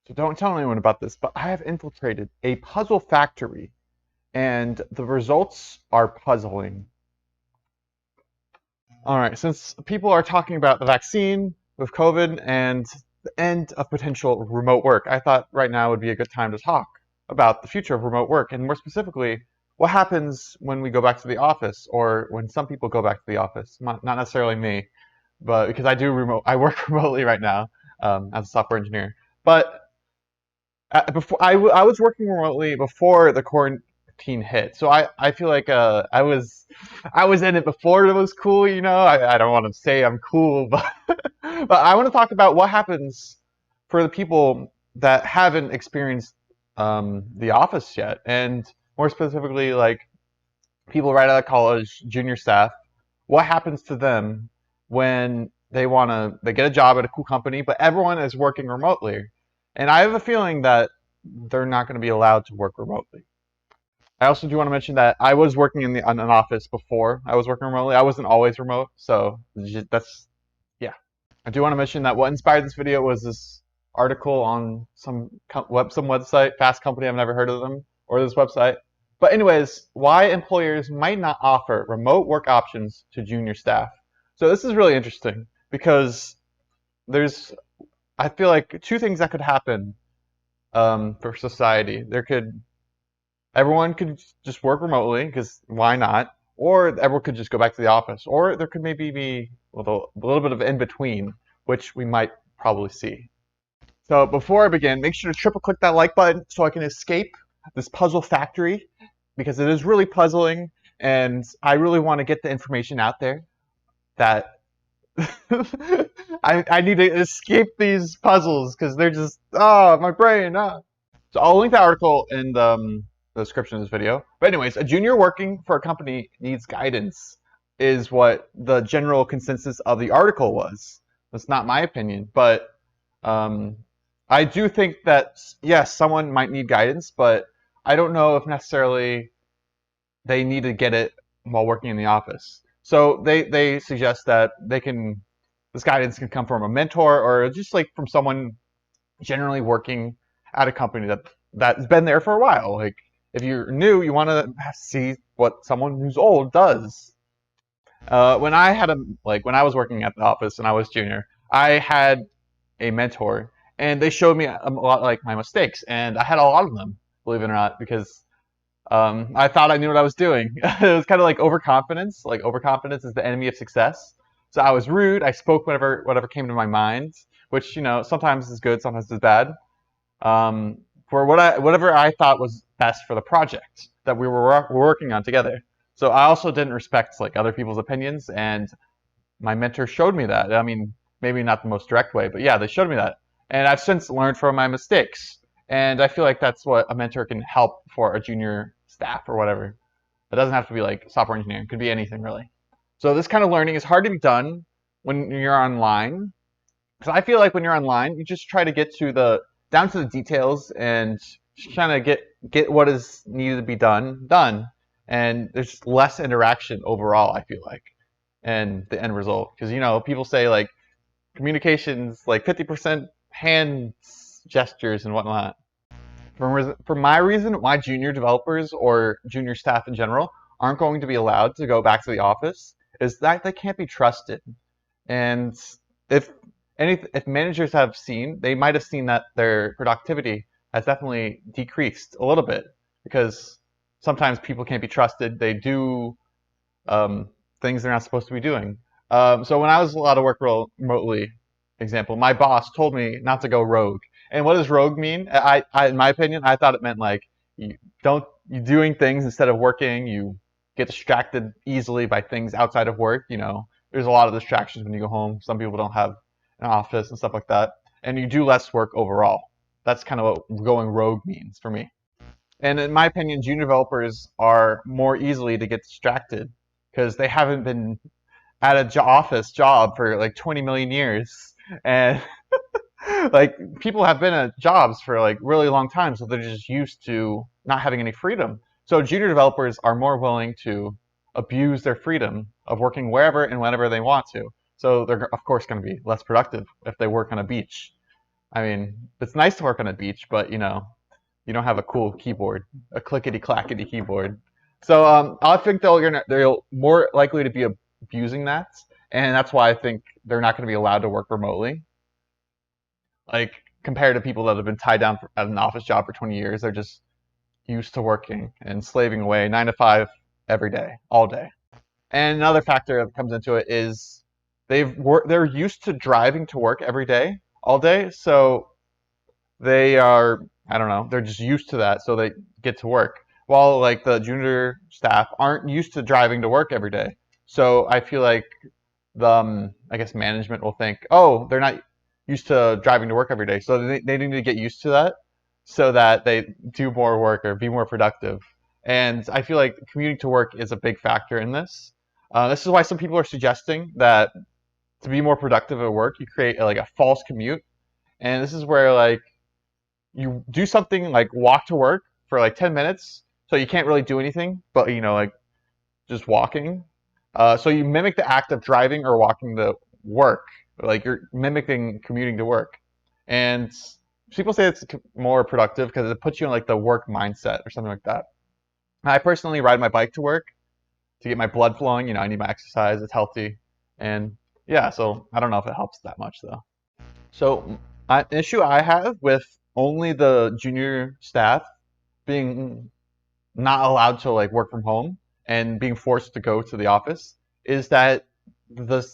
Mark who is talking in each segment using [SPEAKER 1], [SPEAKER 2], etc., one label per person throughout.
[SPEAKER 1] So don't tell anyone about this, but I have infiltrated a puzzle factory, and the results are puzzling. All right, since people are talking about the vaccine with COVID and the end of potential remote work, I thought right now would be a good time to talk about the future of remote work, and more specifically, what happens when we go back to the office, or when some people go back to the office. Not necessarily me, but because I work remotely right now as a software engineer. But I was working remotely before the quarantine hit, so I feel like I was in it before it was cool. I don't want to say I'm cool, but but I want to talk about what happens for the people that haven't experienced the office yet, and more specifically, like people right out of college, junior staff. What happens to them when they get a job at a cool company, but everyone is working remotely? And I have a feeling that they're not going to be allowed to work remotely. I also do want to mention that I was working in an office before I was working remotely. I wasn't always remote, so that's yeah. I do want to mention that what inspired this video was this article on some website, Fast Company. I've never heard of them or this website. But anyways, why employers might not offer remote work options to junior staff. So this is really interesting because there's I feel like two things that could happen for society. Everyone could just work remotely because why not? Or everyone could just go back to the office. Or there could maybe be a little bit of in between, which we might probably see. So before I begin, make sure to triple click that like button so I can escape this puzzle factory because it is really puzzling and I really want to get the information out there that I need to escape these puzzles because they're just, my brain. So I'll link the article in the description of this video. But anyways, a junior working for a company needs guidance is what the general consensus of the article was. That's not my opinion, but um, I do think that yes, someone might need guidance, but I don't know if necessarily they need to get it while working in the office. So they suggest that this guidance can come from a mentor or just like from someone generally working at a company that's been there for a while. Like if you're new, you want to see what someone who's old does. When I had when I was working at the office and I was junior, I had a mentor, and they showed me a lot like my mistakes, and I had a lot of them, believe it or not, because I thought I knew what I was doing. It was kind of like overconfidence. Like overconfidence is the enemy of success. So I was rude. I spoke whatever came to my mind, which sometimes is good, sometimes is bad. For whatever I thought was best for the project that we were working on together. So I also didn't respect like other people's opinions, and my mentor showed me that. I mean, maybe not the most direct way, but yeah, they showed me that, and I've since learned from my mistakes. And I feel like that's what a mentor can help for a junior staff or whatever. It doesn't have to be like software engineering; it could be anything really. So this kind of learning is hard to be done when you're online, because I feel like when you're online, you just try to get down to the details and just trying to get what is needed to be done, and there's just less interaction overall. I feel like, and the end result, because people say like communications like 50% hand gestures and whatnot. For my reason, why junior developers or junior staff in general aren't going to be allowed to go back to the office is that they can't be trusted. And if if managers they might have seen that their productivity has definitely decreased a little bit because sometimes people can't be trusted. They do things they're not supposed to be doing. So when I was allowed to work remotely, example, my boss told me not to go rogue. And what does rogue mean? In my opinion, I thought it meant like you doing things instead of working. You get distracted easily by things outside of work. There's a lot of distractions when you go home. Some people don't have an office and stuff like that, and you do less work overall. That's kind of what going rogue means for me. And in my opinion, junior developers are more easily to get distracted because they haven't been at a office job for like 20 million years, and like people have been at jobs for like really long time, so they're just used to not having any freedom. So junior developers are more willing to abuse their freedom of working wherever and whenever they want to. So they're of course going to be less productive if they work on a beach. I mean, it's nice to work on a beach, but you don't have a cool keyboard, a clickety clackety keyboard. So I think they're more likely to be abusing that, and that's why I think they're not going to be allowed to work remotely. Like compared to people that have been tied down at an office job for 20 years, they're just used to working and slaving away 9 to 5 every day, all day. And another factor that comes into it is they're used to driving to work every day, all day. So they are, I don't know, they're just used to that, so they get to work. While like the junior staff aren't used to driving to work every day. So I feel like the I guess management will think, oh, they're not used to driving to work every day, so they need to get used to that, so that they do more work or be more productive. And I feel like commuting to work is a big factor in this. This is why some people are suggesting that to be more productive at work, you create like a false commute. And this is where like you do something like walk to work for like 10 minutes, so you can't really do anything, but like just walking. So you mimic the act of driving or walking to work, like you're mimicking commuting to work. And people say it's more productive because it puts you in like the work mindset or something like that. I personally ride my bike to work to get my blood flowing. I need my exercise. It's healthy, and yeah. So I don't know if it helps that much though. So an issue I have with only the junior staff being not allowed to like work from home and being forced to go to the office is that the,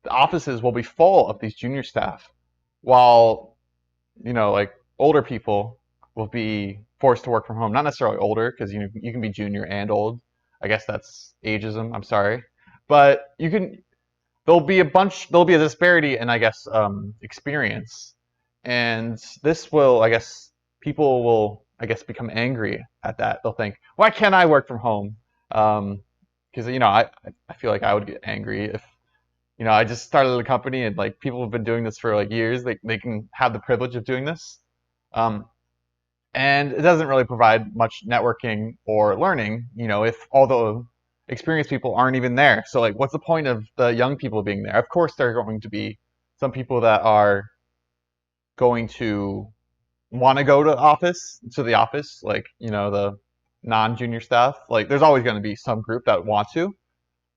[SPEAKER 1] the offices will be full of these junior staff, while like older people will be forced to work from home. Not necessarily older, because you can be junior and old. I guess that's ageism. I'm sorry, but you can. There'll be a disparity in, I guess, experience, and this will, I guess, people will, I guess, become angry at that. They'll think, why can't I work from home? Because I feel like I would get angry if I just started a company and like people have been doing this for like years. They can have the privilege of doing this, um, and it doesn't really provide much networking or learning. If all the experienced people aren't even there. So like, what's the point of the young people being there? Of course, there are going to be some people that are going to want to go to the office, like the non-junior staff. Like, there's always going to be some group that want to,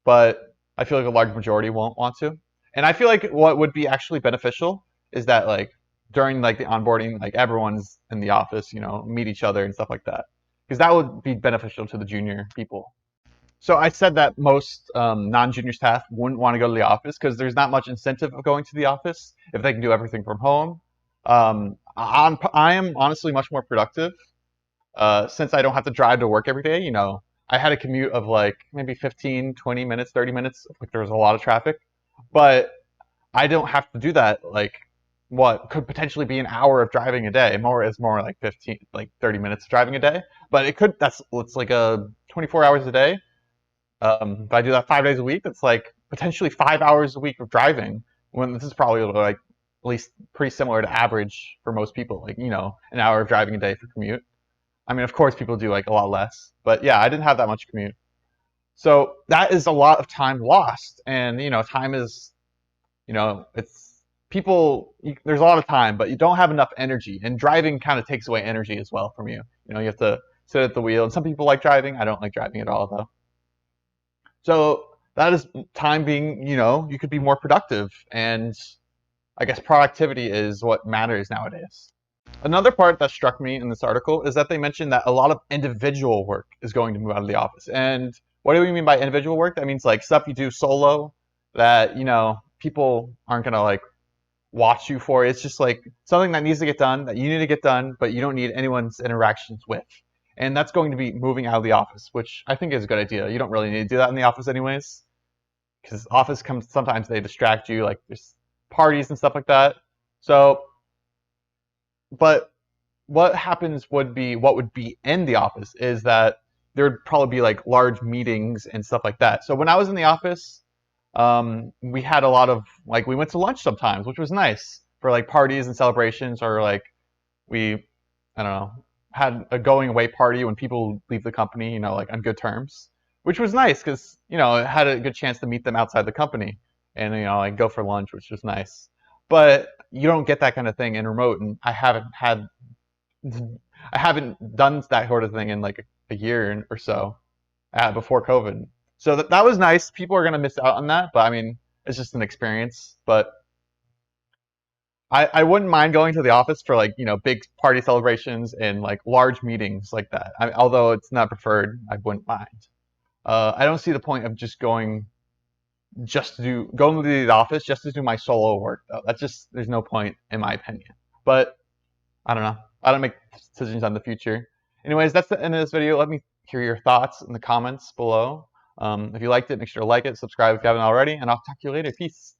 [SPEAKER 1] but I feel like a large majority won't want to. And I feel like what would be actually beneficial is that like during like the onboarding, like everyone's in the office, meet each other and stuff like that, because that would be beneficial to the junior people. So I said that most non-junior staff wouldn't want to go to the office because there's not much incentive of going to the office if they can do everything from home. I am honestly much more productive since I don't have to drive to work every day. I had a commute of like maybe 15, 20 minutes, 30 minutes. Like there was a lot of traffic, but I don't have to do that. Like what could potentially be an hour of driving a day. It's more like 15, like 30 minutes of driving a day. But it's like a 24 hours a day. If I do that 5 days a week, it's like potentially 5 hours a week of driving. When this is probably like at least pretty similar to average for most people. Like an hour of driving a day for commute. I mean, of course, people do like a lot less, but yeah, I didn't have that much commute. So that is a lot of time lost, and time is, it's people. There's a lot of time, but you don't have enough energy, and driving kind of takes away energy as well from you. You have to sit at the wheel, and some people like driving. I don't like driving at all, though. So that is time being, you could be more productive, and I guess productivity is what matters nowadays. Another part that struck me in this article is that they mentioned that a lot of individual work is going to move out of the office. And what do we mean by individual work? That means like stuff you do solo that, people aren't going to like watch you for. It's just like something that needs to get done, that you need to get done, but you don't need anyone's interactions with. And that's going to be moving out of the office, which I think is a good idea. You don't really need to do that in the office anyways, because office comes, sometimes they distract you, like there's parties and stuff like that. So, but what would be in the office is that there would probably be like large meetings and stuff like that. So when I was in the office, we had a lot of like, we went to lunch sometimes, which was nice for like parties and celebrations, or like I don't know, had a going away party when people leave the company, like on good terms, which was nice because it had a good chance to meet them outside the company and like go for lunch, which was nice. But you don't get that kind of thing in remote, and I haven't done that sort of thing in like a year or so before COVID. So that was nice. People are gonna miss out on that, but I mean, it's just an experience. But I wouldn't mind going to the office for like big party celebrations and like large meetings like that. Although it's not preferred, I wouldn't mind. I don't see the point of just going to the office just to do my solo work though. That's just there's no point in my opinion. But I don't know. I don't make decisions on the future. Anyways, that's the end of this video. Let me hear your thoughts in the comments below. If you liked it, make sure to like it, subscribe if you haven't already, and I'll talk to you later. Peace.